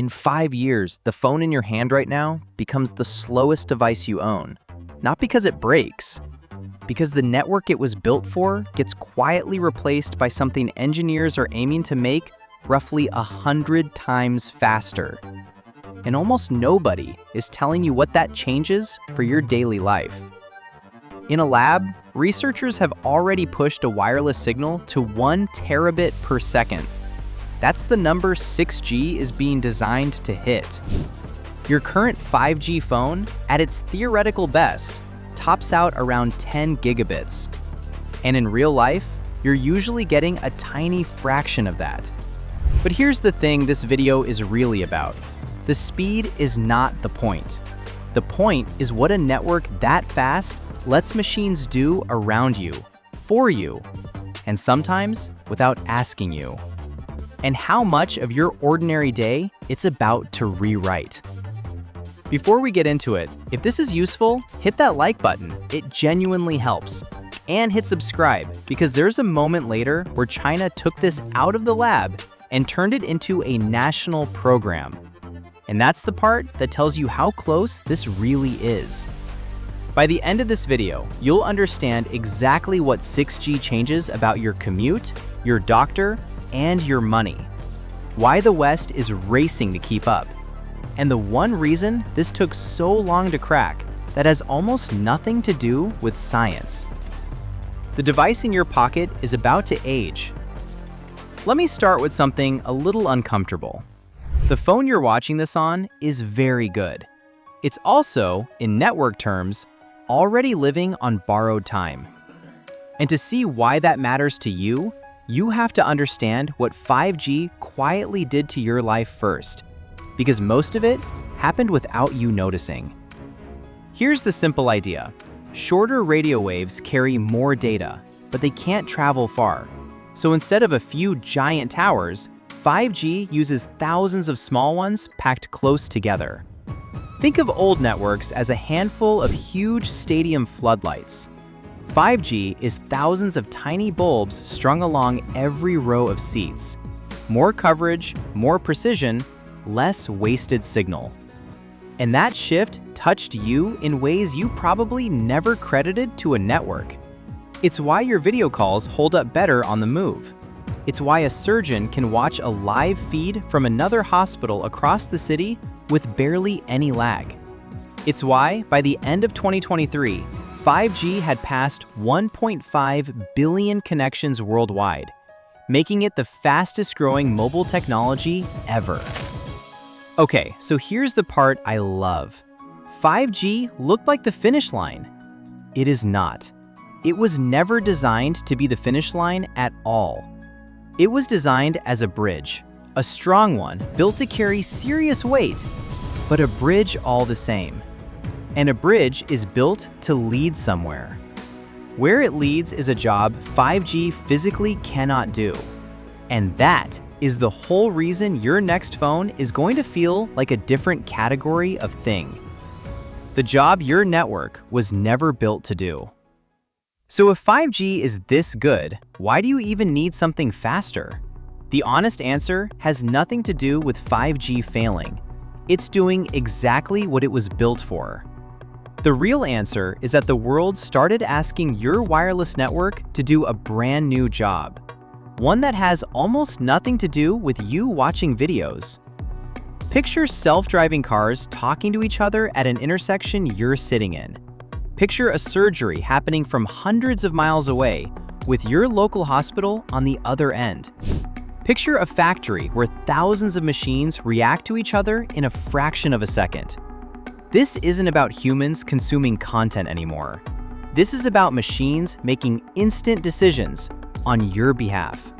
In 5 years, the phone in your hand right now becomes the slowest device you own. Not because it breaks, because the network it was built for gets quietly replaced by something engineers are aiming to make roughly 100 times faster. And almost nobody is telling you what that changes for your daily life. In a lab, researchers have already pushed a wireless signal to 1 terabit per second. That's the number 6G is being designed to hit. Your current 5G phone, at its theoretical best, tops out around 10 gigabits. And in real life, you're usually getting a tiny fraction of that. But here's the thing this video is really about. The speed is not the point. The point is what a network that fast lets machines do around you, for you, and sometimes without asking you. And how much of your ordinary day it's about to rewrite. Before we get into it, if this is useful, hit that like button. It genuinely helps. And hit subscribe, because there's a moment later where China took this out of the lab and turned it into a national program. And that's the part that tells you how close this really is. By the end of this video, you'll understand exactly what 6G changes about your commute, your doctor, and your money. Why the West is racing to keep up. And the one reason this took so long to crack that has almost nothing to do with science. The device in your pocket is about to age. Let me start with something a little uncomfortable. The phone you're watching this on is very good. It's also, in network terms, already living on borrowed time. And to see why that matters to you, you have to understand what 5G quietly did to your life first, because most of it happened without you noticing. Here's the simple idea. Shorter radio waves carry more data, but they can't travel far. So instead of a few giant towers, 5G uses thousands of small ones packed close together. Think of old networks as a handful of huge stadium floodlights. 5G is thousands of tiny bulbs strung along every row of seats. More coverage, more precision, less wasted signal. And that shift touched you in ways you probably never credited to a network. It's why your video calls hold up better on the move. It's why a surgeon can watch a live feed from another hospital across the city with barely any lag. It's why, by the end of 2023, 5G had passed 1.5 billion connections worldwide, making it the fastest growing mobile technology ever. Okay, so here's the part I love. 5G looked like the finish line. It is not. It was never designed to be the finish line at all. It was designed as a bridge, a strong one built to carry serious weight, but a bridge all the same. And a bridge is built to lead somewhere. Where it leads is a job 5G physically cannot do. And that is the whole reason your next phone is going to feel like a different category of thing. The job your network was never built to do. So if 5G is this good, why do you even need something faster? The honest answer has nothing to do with 5G failing. It's doing exactly what it was built for. The real answer is that the world started asking your wireless network to do a brand new job. One that has almost nothing to do with you watching videos. Picture self-driving cars talking to each other at an intersection you're sitting in. Picture a surgery happening from hundreds of miles away with your local hospital on the other end. Picture a factory where thousands of machines react to each other in a fraction of a second. This isn't about humans consuming content anymore. This is about machines making instant decisions on your behalf.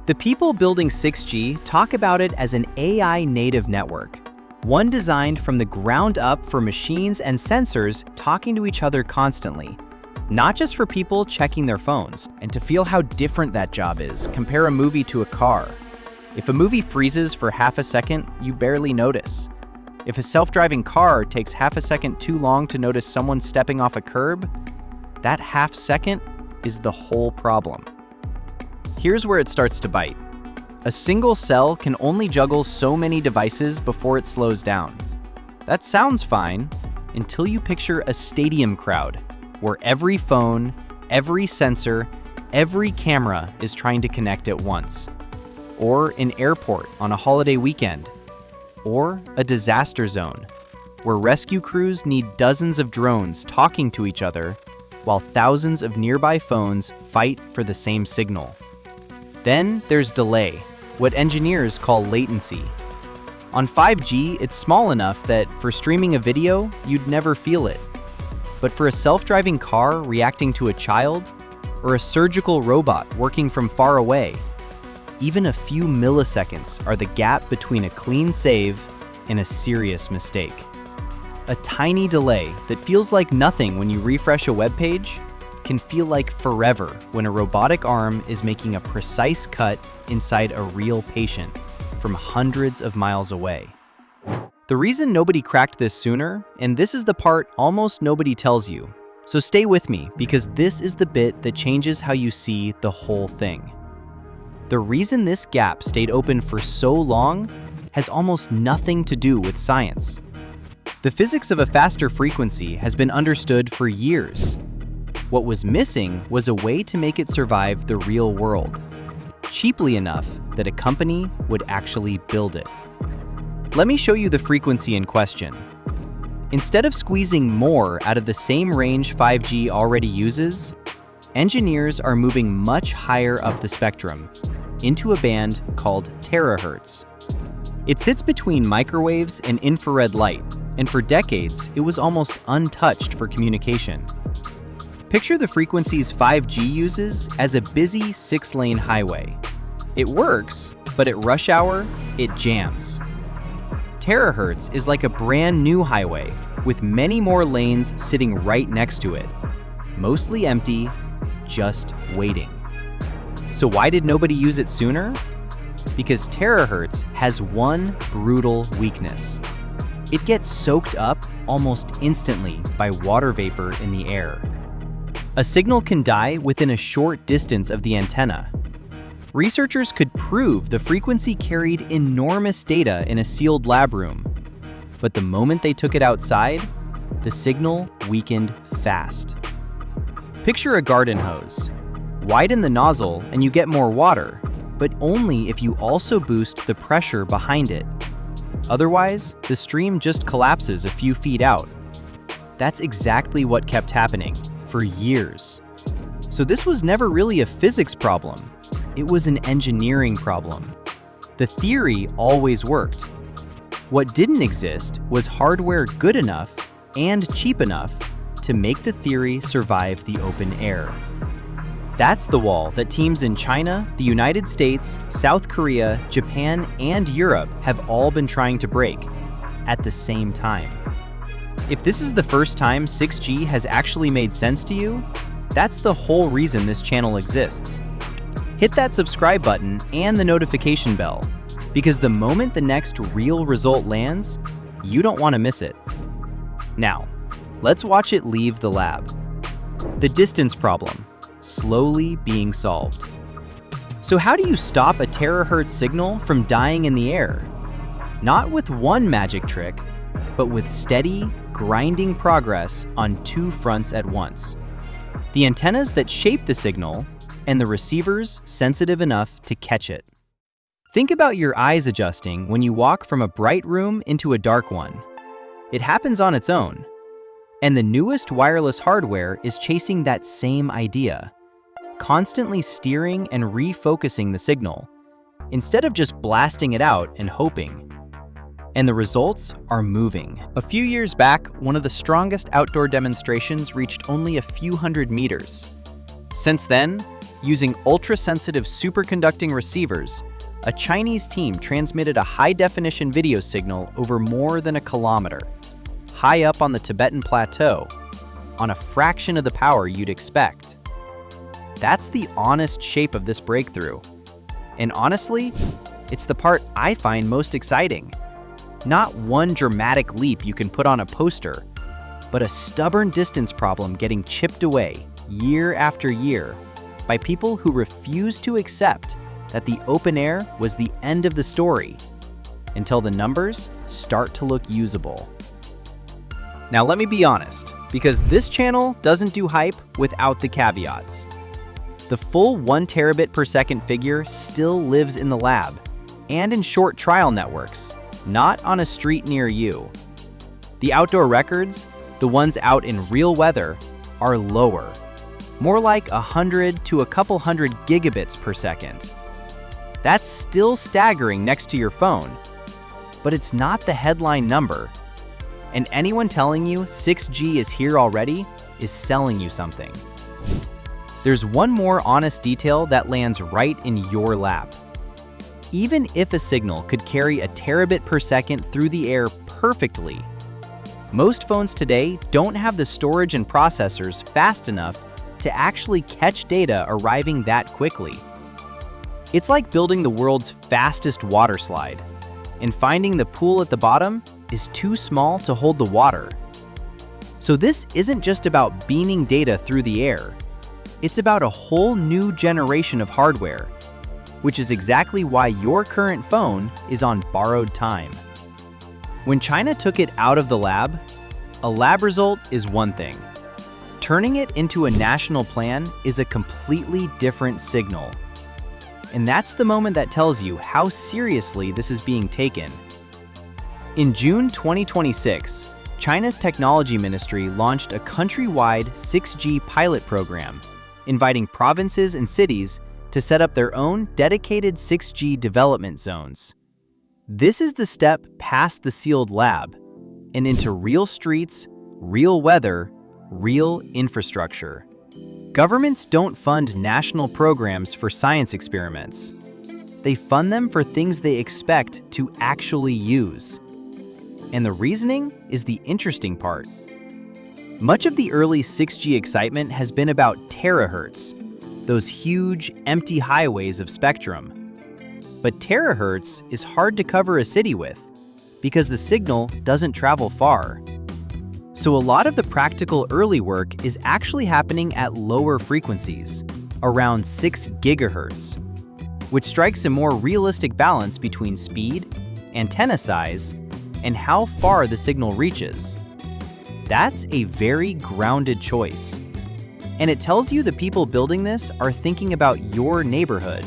The people building 6G talk about it as an AI native network, one designed from the ground up for machines and sensors talking to each other constantly, not just for people checking their phones. And to feel how different that job is, compare a movie to a car. If a movie freezes for half a second, you barely notice. If a self-driving car takes half a second too long to notice someone stepping off a curb, that half second is the whole problem. Here's where it starts to bite. A single cell can only juggle so many devices before it slows down. That sounds fine until you picture a stadium crowd where every phone, every sensor, every camera is trying to connect at once. Or an airport on a holiday weekend. Or a disaster zone where rescue crews need dozens of drones talking to each other while thousands of nearby phones fight for the same signal. Then there's delay, what engineers call latency. On 5G, it's small enough that for streaming a video, you'd never feel it. But for a self-driving car reacting to a child, or a surgical robot working from far away, even a few milliseconds are the gap between a clean save and a serious mistake. A tiny delay that feels like nothing when you refresh a web page can feel like forever when a robotic arm is making a precise cut inside a real patient from hundreds of miles away. The reason nobody cracked this sooner, and this is the part almost nobody tells you, so stay with me because this is the bit that changes how you see the whole thing. The reason this gap stayed open for so long has almost nothing to do with science. The physics of a faster frequency has been understood for years. What was missing was a way to make it survive the real world, cheaply enough that a company would actually build it. Let me show you the frequency in question. Instead of squeezing more out of the same range 5G already uses, engineers are moving much higher up the spectrum, into a band called terahertz. It sits between microwaves and infrared light, and for decades, it was almost untouched for communication. Picture the frequencies 5G uses as a busy 6-lane highway. It works, but at rush hour, it jams. Terahertz is like a brand new highway with many more lanes sitting right next to it, mostly empty, just waiting. So why did nobody use it sooner? Because terahertz has one brutal weakness. It gets soaked up almost instantly by water vapor in the air. A signal can die within a short distance of the antenna. Researchers could prove the frequency carried enormous data in a sealed lab room. But the moment they took it outside, the signal weakened fast. Picture a garden hose. Widen the nozzle and you get more water, but only if you also boost the pressure behind it. Otherwise, the stream just collapses a few feet out. That's exactly what kept happening for years. So this was never really a physics problem. It was an engineering problem. The theory always worked. What didn't exist was hardware good enough and cheap enough to make the theory survive the open air. That's the wall that teams in China, the United States, South Korea, Japan, and Europe have all been trying to break at the same time. If this is the first time 6G has actually made sense to you, that's the whole reason this channel exists. Hit that subscribe button and the notification bell, because the moment the next real result lands, you don't want to miss it. Now, let's watch it leave the lab. The distance problem, slowly being solved. So how do you stop a terahertz signal from dying in the air? Not with one magic trick, but with steady, grinding progress on two fronts at once. The antennas that shape the signal and the receivers sensitive enough to catch it. Think about your eyes adjusting when you walk from a bright room into a dark one. It happens on its own. And the newest wireless hardware is chasing that same idea, constantly steering and refocusing the signal, instead of just blasting it out and hoping. And the results are moving. A few years back, one of the strongest outdoor demonstrations reached only a few hundred meters. Since then, using ultra-sensitive superconducting receivers, a Chinese team transmitted a high-definition video signal over more than a kilometer, high up on the Tibetan plateau, on a fraction of the power you'd expect. That's the honest shape of this breakthrough. And honestly, it's the part I find most exciting. Not one dramatic leap you can put on a poster, but a stubborn distance problem getting chipped away year after year by people who refuse to accept that the open air was the end of the story, until the numbers start to look usable. Now let me be honest, because this channel doesn't do hype without the caveats. The full 1 terabit per second figure still lives in the lab, and in short trial networks, not on a street near you. The outdoor records, the ones out in real weather, are lower, more like 100 to a couple hundred gigabits per second. That's still staggering next to your phone, but it's not the headline number. And anyone telling you 6G is here already is selling you something. There's one more honest detail that lands right in your lap. Even if a signal could carry a terabit per second through the air perfectly, most phones today don't have the storage and processors fast enough to actually catch data arriving that quickly. It's like building the world's fastest water slide, and finding the pool at the bottom is too small to hold the water. So this isn't just about beaming data through the air. It's about a whole new generation of hardware, which is exactly why your current phone is on borrowed time. When China took it out of the lab, a lab result is one thing. Turning it into a national plan is a completely different signal. And that's the moment that tells you how seriously this is being taken. In June 2026, China's technology ministry launched a countrywide 6G pilot program, inviting provinces and cities to set up their own dedicated 6G development zones. This is the step past the sealed lab and into real streets, real weather, real infrastructure. Governments don't fund national programs for science experiments. They fund them for things they expect to actually use. And the reasoning is the interesting part. Much of the early 6G excitement has been about terahertz, those huge, empty highways of spectrum. But terahertz is hard to cover a city with, because the signal doesn't travel far. So a lot of the practical early work is actually happening at lower frequencies, around 6 gigahertz, which strikes a more realistic balance between speed, antenna size, and how far the signal reaches. That's a very grounded choice. And it tells you the people building this are thinking about your neighborhood,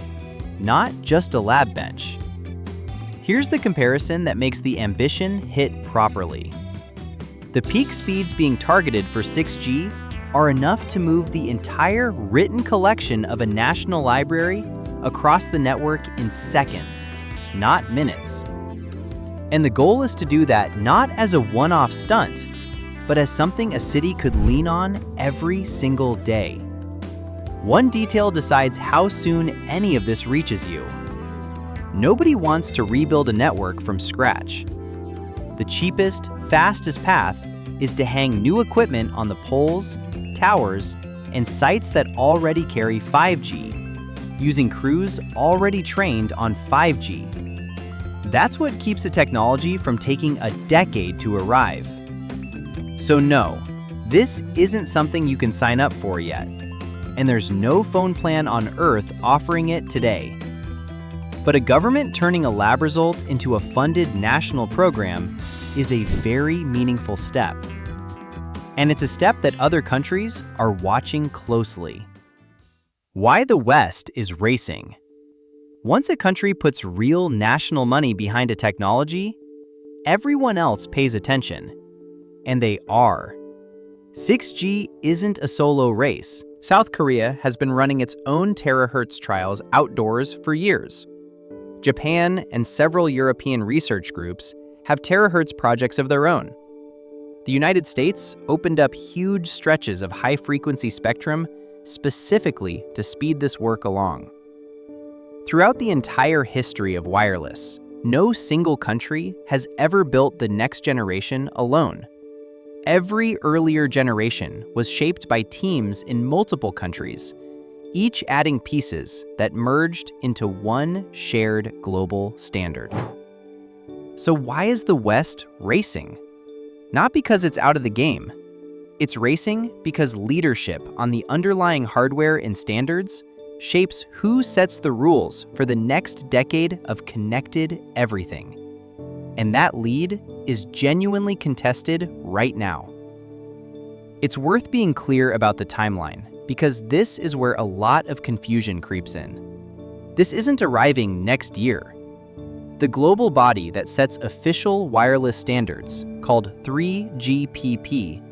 not just a lab bench. Here's the comparison that makes the ambition hit properly. The peak speeds being targeted for 6G are enough to move the entire written collection of a national library across the network in seconds, not minutes. And the goal is to do that not as a one-off stunt, but as something a city could lean on every single day. One detail decides how soon any of this reaches you. Nobody wants to rebuild a network from scratch. The cheapest, fastest path is to hang new equipment on the poles, towers, and sites that already carry 5G, using crews already trained on 5G. That's what keeps the technology from taking a decade to arrive. So no, this isn't something you can sign up for yet, and there's no phone plan on Earth offering it today. But a government turning a lab result into a funded national program is a very meaningful step. And it's a step that other countries are watching closely. Why the West is racing. Once a country puts real national money behind a technology, everyone else pays attention. And they are. 6G isn't a solo race. South Korea has been running its own terahertz trials outdoors for years. Japan and several European research groups have terahertz projects of their own. The United States opened up huge stretches of high-frequency spectrum specifically to speed this work along. Throughout the entire history of wireless, no single country has ever built the next generation alone. Every earlier generation was shaped by teams in multiple countries, each adding pieces that merged into one shared global standard. So why is the West racing? Not because it's out of the game. It's racing because leadership on the underlying hardware and standards shapes who sets the rules for the next decade of connected everything. And that lead is genuinely contested right now. It's worth being clear about the timeline, because this is where a lot of confusion creeps in. This isn't arriving next year. The global body that sets official wireless standards, called 3GPP,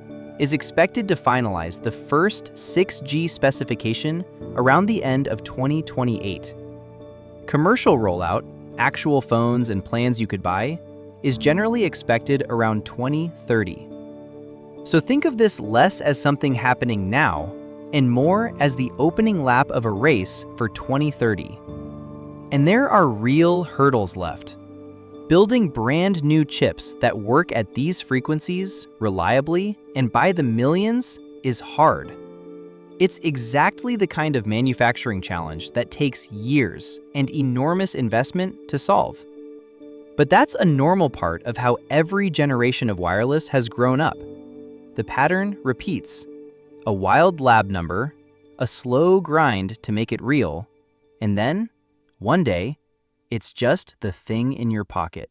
is expected to finalize the first 6G specification around the end of 2028. Commercial rollout, actual phones and plans you could buy, is generally expected around 2030. So think of this less as something happening now and more as the opening lap of a race for 2030. And there are real hurdles left. Building brand new chips that work at these frequencies reliably and by the millions is hard. It's exactly the kind of manufacturing challenge that takes years and enormous investment to solve. But that's a normal part of how every generation of wireless has grown up. The pattern repeats. A wild lab number, a slow grind to make it real, and then, one day, it's just the thing in your pocket.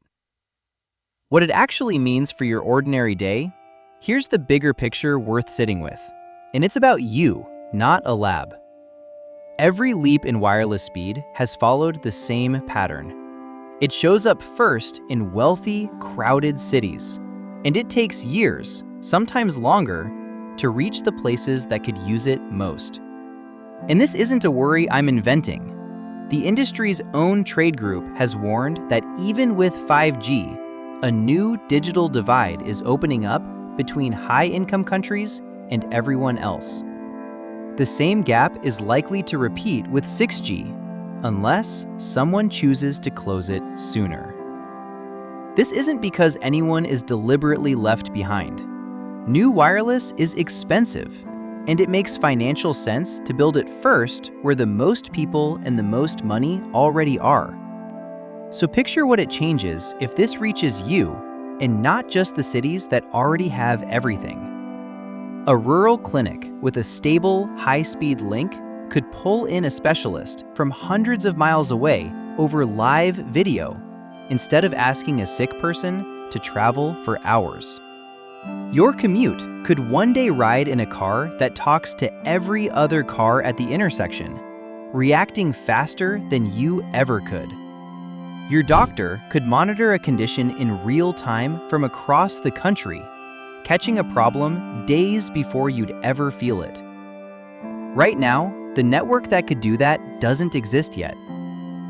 What it actually means for your ordinary day? Here's the bigger picture worth sitting with. And it's about you, not a lab. Every leap in wireless speed has followed the same pattern. It shows up first in wealthy, crowded cities, and it takes years, sometimes longer, to reach the places that could use it most. And this isn't a worry I'm inventing. The industry's own trade group has warned that even with 5G, a new digital divide is opening up between high-income countries and everyone else. The same gap is likely to repeat with 6G, unless someone chooses to close it sooner. This isn't because anyone is deliberately left behind. New wireless is expensive, and it makes financial sense to build it first where the most people and the most money already are. So picture what it changes if this reaches you, and not just the cities that already have everything. A rural clinic with a stable, high-speed link could pull in a specialist from hundreds of miles away over live video, instead of asking a sick person to travel for hours. Your commute could one day ride in a car that talks to every other car at the intersection, reacting faster than you ever could. Your doctor could monitor a condition in real time from across the country, catching a problem days before you'd ever feel it. Right now, the network that could do that doesn't exist yet.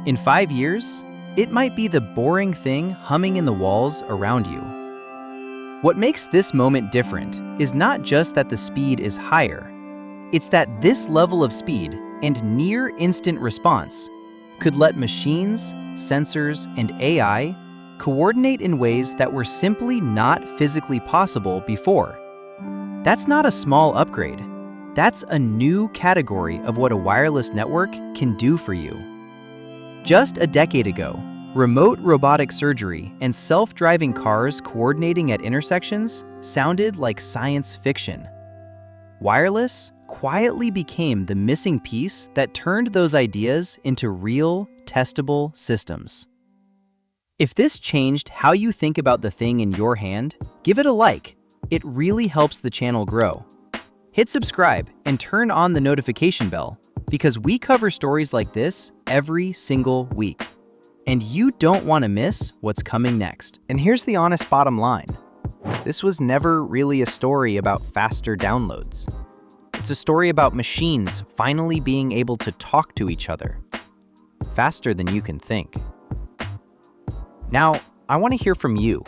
In 5 years, it might be the boring thing humming in the walls around you. What makes this moment different is not just that the speed is higher. It's that this level of speed and near instant response could let machines, sensors, and AI coordinate in ways that were simply not physically possible before. That's not a small upgrade. That's a new category of what a wireless network can do for you. Just a decade ago, remote robotic surgery and self-driving cars coordinating at intersections sounded like science fiction. Wireless quietly became the missing piece that turned those ideas into real, testable systems. If this changed how you think about the thing in your hand, give it a like. It really helps the channel grow. Hit subscribe and turn on the notification bell, because we cover stories like this every single week. And you don't want to miss what's coming next. And here's the honest bottom line. This was never really a story about faster downloads. It's a story about machines finally being able to talk to each other, faster than you can think. Now, I want to hear from you.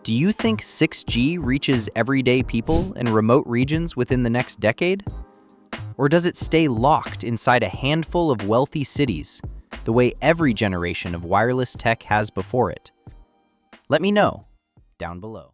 Do you think 6G reaches everyday people in remote regions within the next decade? Or does it stay locked inside a handful of wealthy cities, the way every generation of wireless tech has before it? Let me know down below.